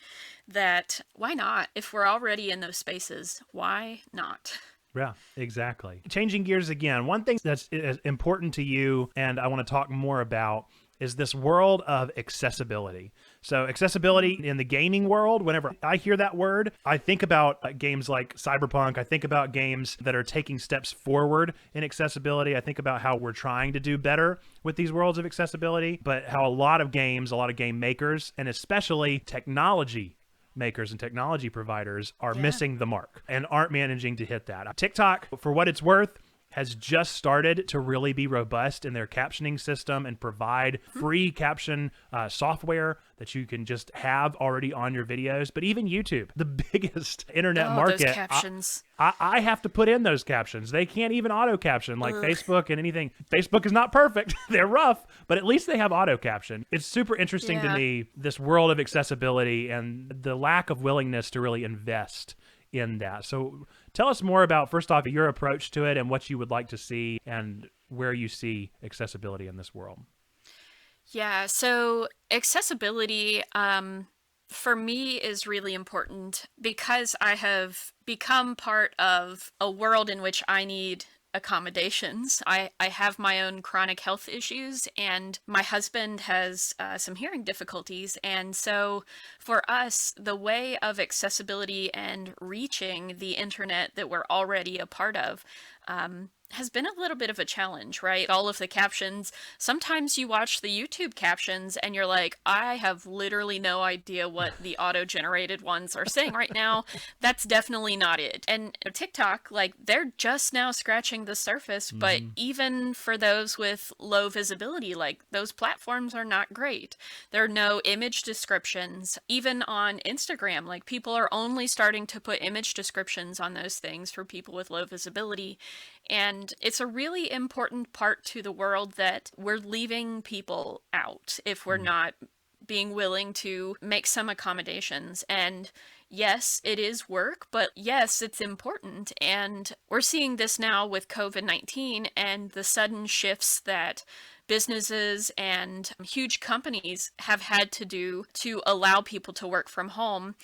that why not? If we're already in those spaces, why not? Yeah, exactly. Changing gears again, one thing that's important to you and I want to talk more about is this world of accessibility. So accessibility in the gaming world, whenever I hear that word, I think about games like Cyberpunk. I think about games that are taking steps forward in accessibility. I think about how we're trying to do better with these worlds of accessibility, but how a lot of games, a lot of game makers, and especially technology makers and technology providers are missing the mark and aren't managing to hit that. TikTok, for what it's worth, has just started to really be robust in their captioning system and provide free caption software that you can just have already on your videos. But even YouTube, the biggest internet market, those captions. I have to put in those captions. They can't even auto caption like Facebook and anything. Facebook is not perfect. They're rough, but at least they have auto caption. It's super interesting to me, this world of accessibility and the lack of willingness to really invest in that. So tell us more about, first off, your approach to it and what you would like to see and where you see accessibility in this world. Yeah, so accessibility for me is really important because I have become part of a world in which I need accommodations. I have my own chronic health issues, and my husband has some hearing difficulties. And so for us, the way of accessibility and reaching the internet that we're already a part of has been a little bit of a challenge, right? All of the captions, sometimes you watch the YouTube captions and you're like, I have literally no idea what the auto-generated ones are saying right now. That's definitely not it. And TikTok, like, they're just now scratching the surface, but even for those with low visibility, like, those platforms are not great. There are no image descriptions. Even on Instagram, like, people are only starting to put image descriptions on those things for people with low visibility. And it's a really important part to the world that we're leaving people out if we're not being willing to make some accommodations. And yes, it is work, but yes, it's important. And we're seeing this now with COVID-19 and the sudden shifts that businesses and huge companies have had to do to allow people to work from home,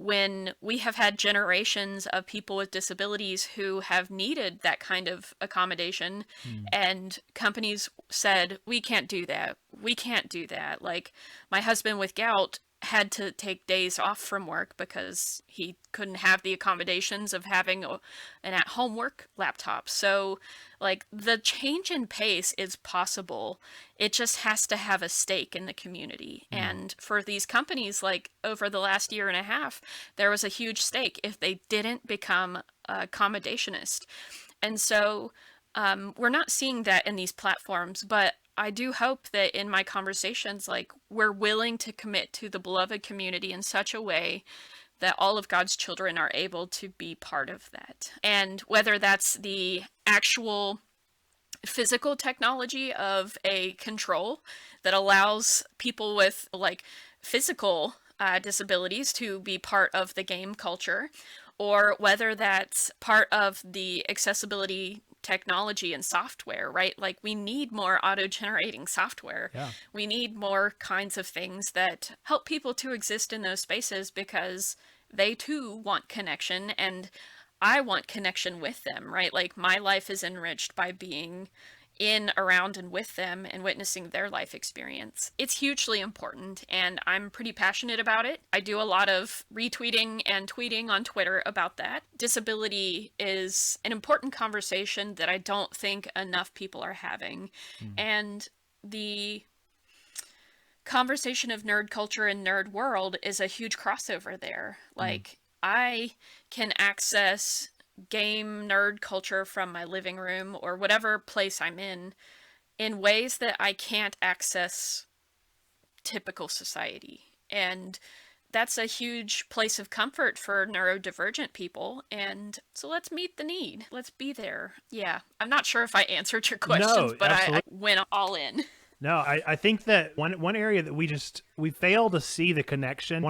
when we have had generations of people with disabilities who have needed that kind of accommodation, and companies said, we can't do that. We can't do that. Like, my husband with gout had to take days off from work because he couldn't have the accommodations of having an at-home work laptop. So, like, the change in pace is possible. It just has to have a stake in the community. And for these companies, like, over the last year and a half, there was a huge stake if they didn't become accommodationist. And so we're not seeing that in these platforms, but I do hope that in my conversations, like, we're willing to commit to the beloved community in such a way that all of God's children are able to be part of that. And whether that's the actual physical technology of a control that allows people with, like, physical disabilities to be part of the game culture, or whether that's part of the accessibility technology and software, right? Like, we need more auto-generating software. Yeah. We need more kinds of things that help people to exist in those spaces because they too want connection, and I want connection with them, right? Like, my life is enriched by being in, around, and with them and witnessing their life experience. It's hugely important, and I'm pretty passionate about it. I do a lot of retweeting and tweeting on Twitter about that. Disability is an important conversation that I don't think enough people are having. And the conversation of nerd culture and nerd world is a huge crossover there. Like, I can access game nerd culture from my living room or whatever place I'm in ways that I can't access typical society. And that's a huge place of comfort for neurodivergent people. And so let's meet the need. Let's be there. Yeah. I'm not sure if I answered your questions, No, but I absolutely. went all in. No, I think that one area that we fail to see the connection.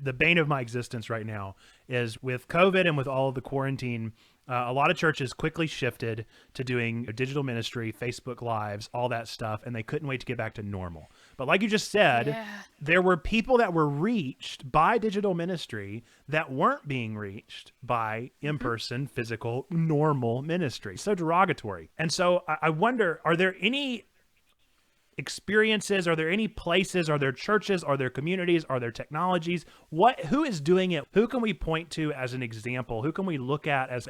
The bane of my existence right now is with COVID and with all of the quarantine. A lot of churches quickly shifted to doing digital ministry, Facebook Lives, all that stuff, and they couldn't wait to get back to normal. But like you just said, Yeah. there were people that were reached by digital ministry that weren't being reached by in-person, physical, normal ministry. So derogatory. And so I wonder, are there any experiences, are there any places, are there churches, are there communities, are there technologies, who is doing it? Who can we point to as an example? Who can we look at as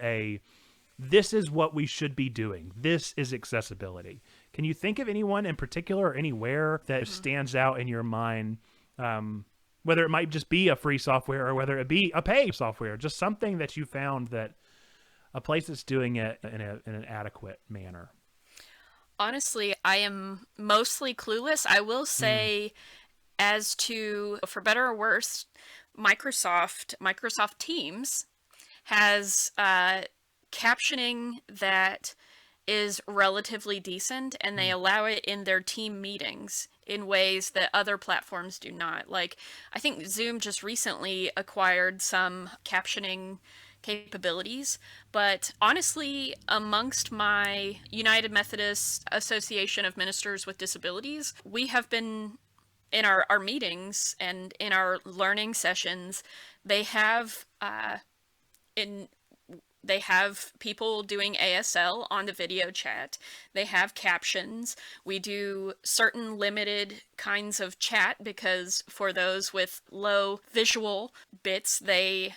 this is what we should be doing? This is accessibility. Can you think of anyone in particular or anywhere that stands out in your mind, whether it might just be a free software or whether it be a paid software, just something that you found that a place that's doing it in an adequate manner? Honestly, I am mostly clueless. I will say, as to, for better or worse, Microsoft Teams has captioning that is relatively decent, and they allow it in their team meetings in ways that other platforms do not. Like, I think Zoom just recently acquired some captioning capabilities, but honestly, amongst my United Methodist Association of Ministers with Disabilities, we have been in our meetings and in our learning sessions, they have they have people doing ASL on the video chat. They have captions. We do certain limited kinds of chat because for those with low visual bits, the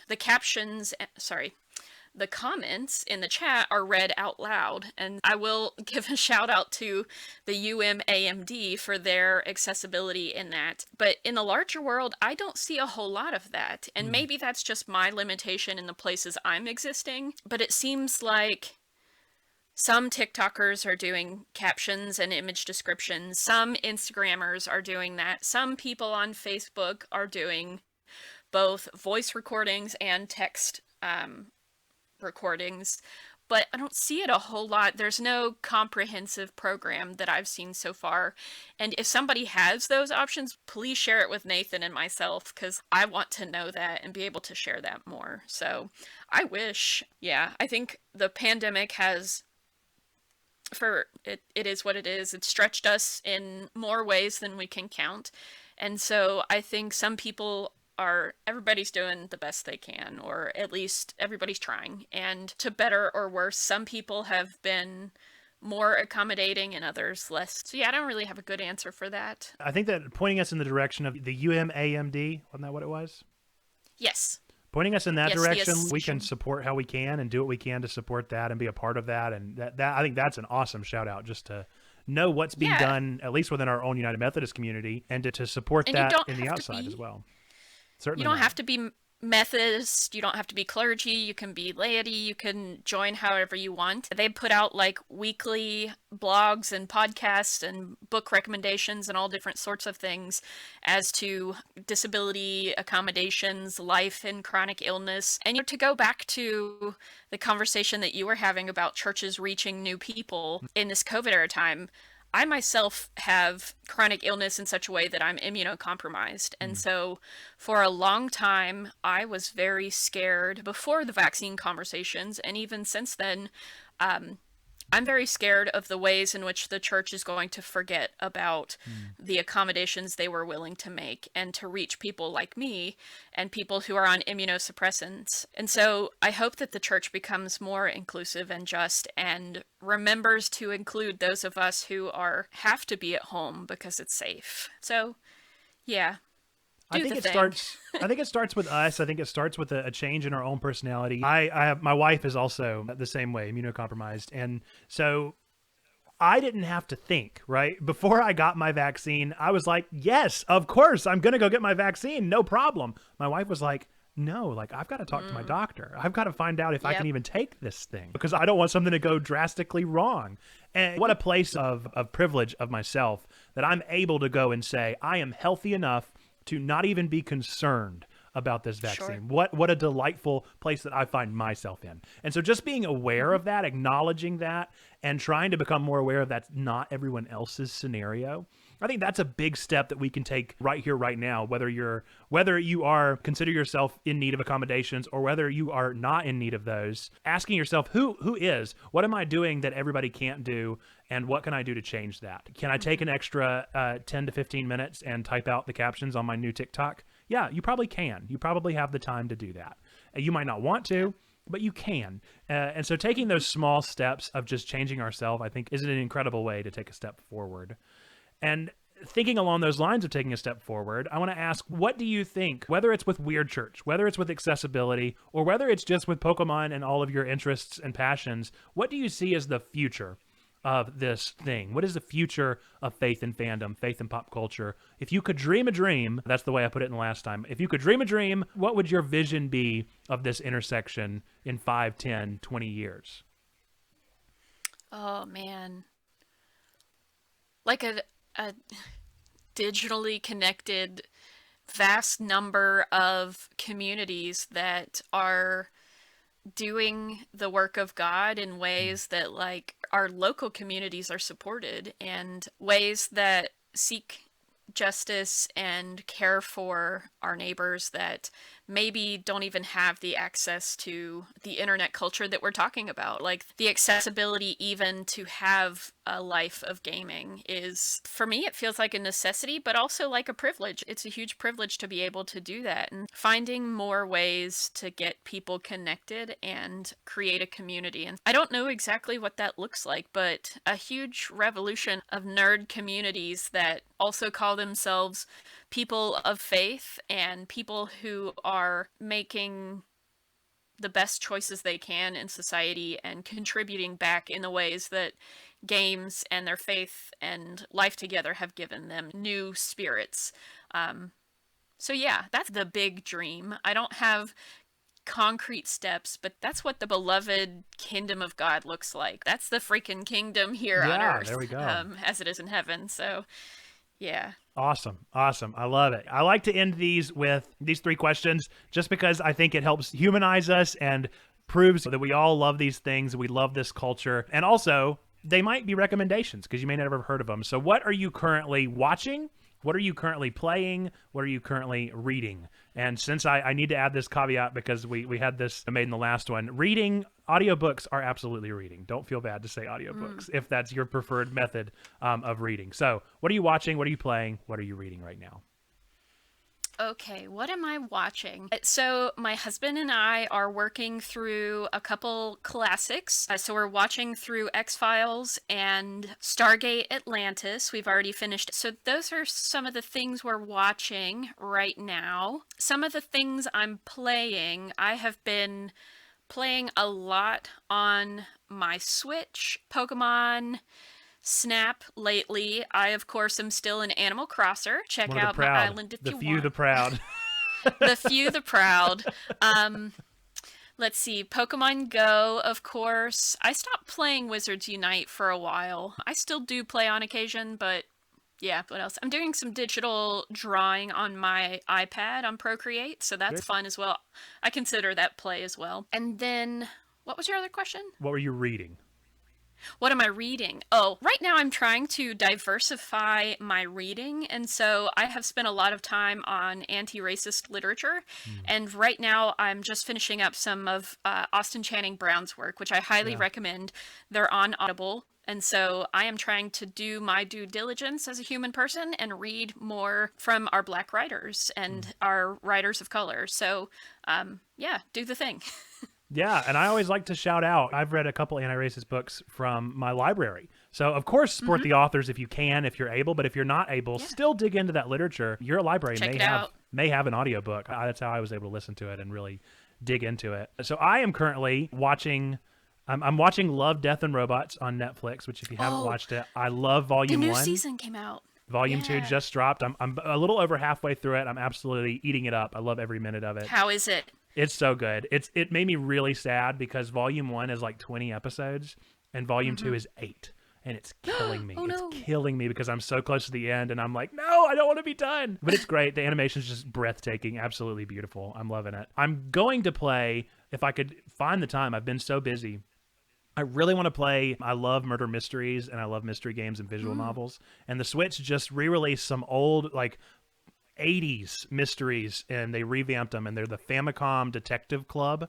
comments in the chat are read out loud. And I will give a shout out to the UMAMD for their accessibility in that. But in the larger world, I don't see a whole lot of that. And maybe that's just my limitation in the places I'm existing. But it seems like some TikTokers are doing captions and image descriptions. Some Instagrammers are doing that. Some people on Facebook are doing both voice recordings and text recordings, but I don't see it a whole lot. There's no comprehensive program that I've seen so far. And if somebody has those options, please share it with Nathan and myself, because I want to know that and be able to share that more. So I wish, I think the pandemic has, it is what it is. It's stretched us in more ways than we can count. And so I think some people everybody's doing the best they can, or at least everybody's trying. And to better or worse, some people have been more accommodating and others less. So I don't really have a good answer for that. I think that pointing us in the direction of the UMAMD, wasn't that what it was? Yes. Pointing us in that direction, we can can support how we can and do what we can to support that and be a part of that. And that I think that's an awesome shout out, just to know what's being done, at least within our own United Methodist community, and to support that in the outside as well. Certainly you don't have to be Methodist, you don't have to be clergy, you can be laity, you can join however you want. They put out like weekly blogs and podcasts and book recommendations and all different sorts of things as to disability accommodations, life and chronic illness. And to go back to the conversation that you were having about churches reaching new people in this COVID era time, I myself have chronic illness in such a way that I'm immunocompromised. And so for a long time, I was very scared before the vaccine conversations. And even since then, I'm very scared of the ways in which the church is going to forget about the accommodations they were willing to make and to reach people like me and people who are on immunosuppressants. And so I hope that the church becomes more inclusive and just and remembers to include those of us who have to be at home because it's safe. So, yeah. I think it starts with us. I think it starts with a change in our own personality. I have, my wife is also the same way, immunocompromised. And so I didn't have to think, right? Before I got my vaccine, I was like, yes, of course, I'm going to go get my vaccine. No problem. My wife was like, no, like I've got to talk to my doctor. I've got to find out if I can Yep. even take this thing because I don't want something to go drastically wrong. And what a place of privilege of myself that I'm able to go and say, I am healthy enough to not even be concerned about this Sure. vaccine. What a delightful place that I find myself in. And so just being aware of that, acknowledging that, and trying to become more aware of that's not everyone else's scenario. I think that's a big step that we can take right here, right now, whether you are consider yourself in need of accommodations or whether you are not in need of those, asking yourself, who is, what am I doing that everybody can't do? And what can I do to change that? Can I take an extra 10 to 15 minutes and type out the captions on my new TikTok? Yeah, you probably can. You probably have the time to do that. You might not want to, but you can. And so taking those small steps of just changing ourselves, I think, is an incredible way to take a step forward. And thinking along those lines of taking a step forward, I want to ask, what do you think, whether it's with Weird Church, whether it's with accessibility, or whether it's just with Pokemon and all of your interests and passions, what do you see as the future of this thing? What is the future of faith and fandom, faith and pop culture? If you could dream a dream, that's the way I put it in the last time. If you could dream a dream, what would your vision be of this intersection in 5, 10, 20 years? Oh man. Like a digitally connected vast number of communities that are doing the work of God in ways that like our local communities are supported and ways that seek justice and care for our neighbors that maybe don't even have the access to the internet culture that we're talking about. Like the accessibility even to have a life of gaming is, for me, it feels like a necessity, but also like a privilege. It's a huge privilege to be able to do that, and finding more ways to get people connected and create a community. And I don't know exactly what that looks like, but a huge revolution of nerd communities that also call themselves people of faith and people who are making the best choices they can in society and contributing back in the ways that games and their faith and life together have given them new spirits. So yeah, that's the big dream. I don't have concrete steps, but that's what the beloved kingdom of God looks like. That's the freaking kingdom here on Yeah, earth, there we go. as it is in heaven. So yeah. Awesome. I love it. I like to end these with these 3 questions just because I think it helps humanize us and proves that we all love these things. We love this culture. And also, they might be recommendations because you may never have heard of them. So what are you currently watching? What are you currently playing? What are you currently reading? And since I need to add this caveat because we had this made in the last one, reading, audiobooks are absolutely reading. Don't feel bad to say audiobooks if that's your preferred method of reading. So what are you watching? What are you playing? What are you reading right now? Okay, what am I watching? So, my husband and I are working through a couple classics. So, we're watching through X-Files and Stargate Atlantis. We've already finished. So, those are some of the things we're watching right now. Some of the things I'm playing, I have been playing a lot on my Switch, Pokemon Snap lately. I, of course, am still an Animal Crosser. Check One of the out my proud. island if The you few, want. the proud. The few, the proud. Let's see. Pokemon Go, of course. I stopped playing Wizards Unite for a while. I still do play on occasion, but yeah, what else? I'm doing some digital drawing on my iPad on Procreate, so that's Good. fun as well. I consider that play as well. And then, what was your other question? What were you reading? What am I reading? Oh, right now I'm trying to diversify my reading, and so I have spent a lot of time on anti-racist literature, and right now I'm just finishing up some of Austin Channing Brown's work, which I highly recommend. They're on Audible, and so I am trying to do my due diligence as a human person and read more from our Black writers and our writers of color. So, yeah, do the thing. Yeah, and I always like to shout out, I've read a couple anti-racist books from my library. So, of course, support the authors if you can, if you're able, but if you're not able, still dig into that literature. Your library Check it out. may have an audiobook. That's how I was able to listen to it and really dig into it. So, I am currently watching I'm watching Love, Death, and Robots on Netflix, which if you haven't watched it, I love The Volume new 1. season came out. Volume 2 just dropped. I'm a little over halfway through it. I'm absolutely eating it up. I love every minute of it. How is it? It's so good. It made me really sad because Volume 1 is like 20 episodes and Volume 2 is 8. And it's killing me. Oh, no. It's killing me because I'm so close to the end and I'm like, no, I don't want to be done. But it's great. The animation is just breathtaking, absolutely beautiful. I'm loving it. I'm going to play, if I could find the time, I've been so busy. I really want to play. I love murder mysteries and I love mystery games and visual novels. And the Switch just re-released some old, like, 80s mysteries and they revamped them and they're the Famicom Detective Club.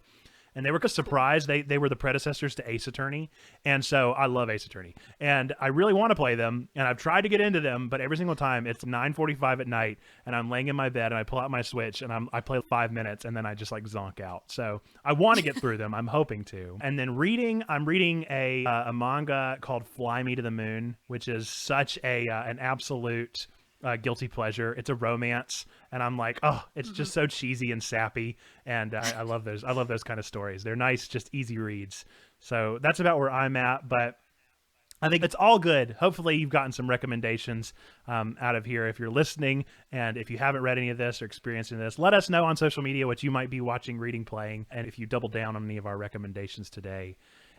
And they were surprised. They were the predecessors to Ace Attorney. And so I love Ace Attorney. And I really want to play them. And I've tried to get into them, but every single time it's 9:45 at night and I'm laying in my bed and I pull out my Switch and I play 5 minutes and then I just like zonk out. So I want to get through them. I'm hoping to. And then I'm reading a manga called Fly Me to the Moon, which is such an absolute guilty pleasure. It's a romance and I'm like, oh, it's just so cheesy and sappy. And I love those. I love those kind of stories. They're nice, just easy reads. So that's about where I'm at, but I think it's all good. Hopefully you've gotten some recommendations out of here. If you're listening and if you haven't read any of this or experienced any of this, let us know on social media what you might be watching, reading, playing, and if you double down on any of our recommendations today.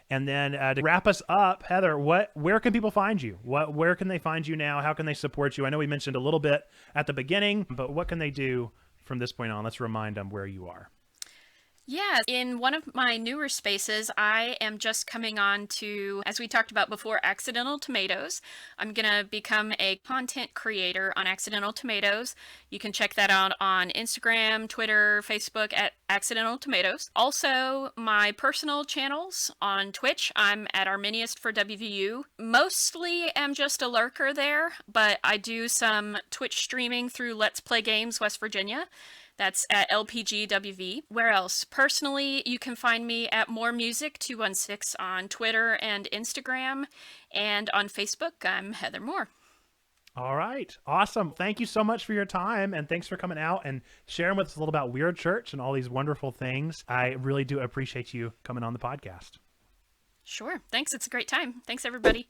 And then to wrap us up, Heather, where can people find you? Where can they find you now? How can they support you? I know we mentioned a little bit at the beginning, but what can they do from this point on? Let's remind them where you are. Yeah, in one of my newer spaces, I am just coming on to, as we talked about before, Accidental Tomatoes. I'm going to become a content creator on Accidental Tomatoes. You can check that out on Instagram, Twitter, Facebook at Accidental Tomatoes. Also, my personal channels on Twitch, I'm at Arminiest for WVU. Mostly am just a lurker there, but I do some Twitch streaming through Let's Play Games West Virginia. That's at LPGWV. Where else? Personally, you can find me at More Music 216 on Twitter and Instagram, and on Facebook, I'm Heather Moore. All right. Awesome. Thank you so much for your time, and thanks for coming out and sharing with us a little about Weird Church and all these wonderful things. I really do appreciate you coming on the podcast. Sure. Thanks. It's a great time. Thanks, everybody.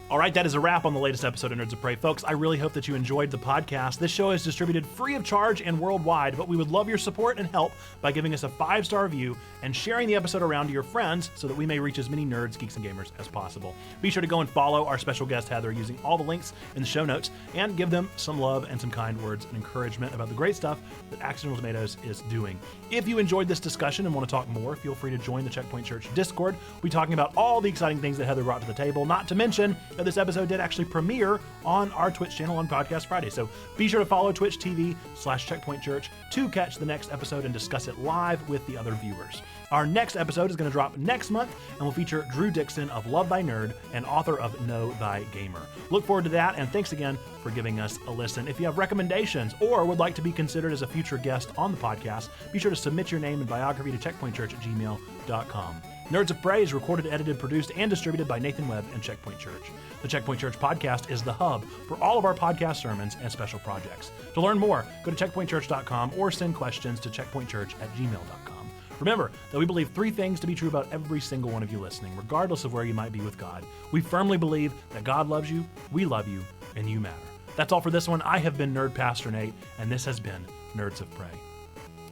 All right, that is a wrap on the latest episode of Nerds of Prey. Folks, I really hope that you enjoyed the podcast. This show is distributed free of charge and worldwide, but we would love your support and help by giving us a 5-star review and sharing the episode around to your friends so that we may reach as many nerds, geeks, and gamers as possible. Be sure to go and follow our special guest, Heather, using all the links in the show notes, and give them some love and some kind words and encouragement about the great stuff that Accidental Tomatoes is doing. If you enjoyed this discussion and want to talk more, feel free to join the Checkpoint Church Discord. We'll be talking about all the exciting things that Heather brought to the table, not to mention that this episode did actually premiere on our Twitch channel on Podcast Friday. So be sure to follow Twitch TV/Checkpoint Church to catch the next episode and discuss it live with the other viewers. Our next episode is going to drop next month and will feature Drew Dixon of Love Thy Nerd and author of Know Thy Gamer. Look forward to that, and thanks again for giving us a listen. If you have recommendations or would like to be considered as a future guest on the podcast, be sure to submit your name and biography to checkpointchurch@gmail.com. Nerds of Prey is recorded, edited, produced, and distributed by Nathan Webb and Checkpoint Church. The Checkpoint Church podcast is the hub for all of our podcast sermons and special projects. To learn more, go to checkpointchurch.com or send questions to checkpointchurch@gmail.com. Remember that we believe 3 things to be true about every single one of you listening, regardless of where you might be with God. We firmly believe that God loves you, we love you, and you matter. That's all for this one. I have been Nerd Pastor Nate, and this has been Nerds of Prey.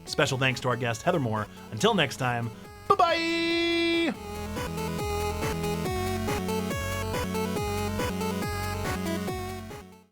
Special thanks to our guest, Heather Moore. Until next time, bye-bye!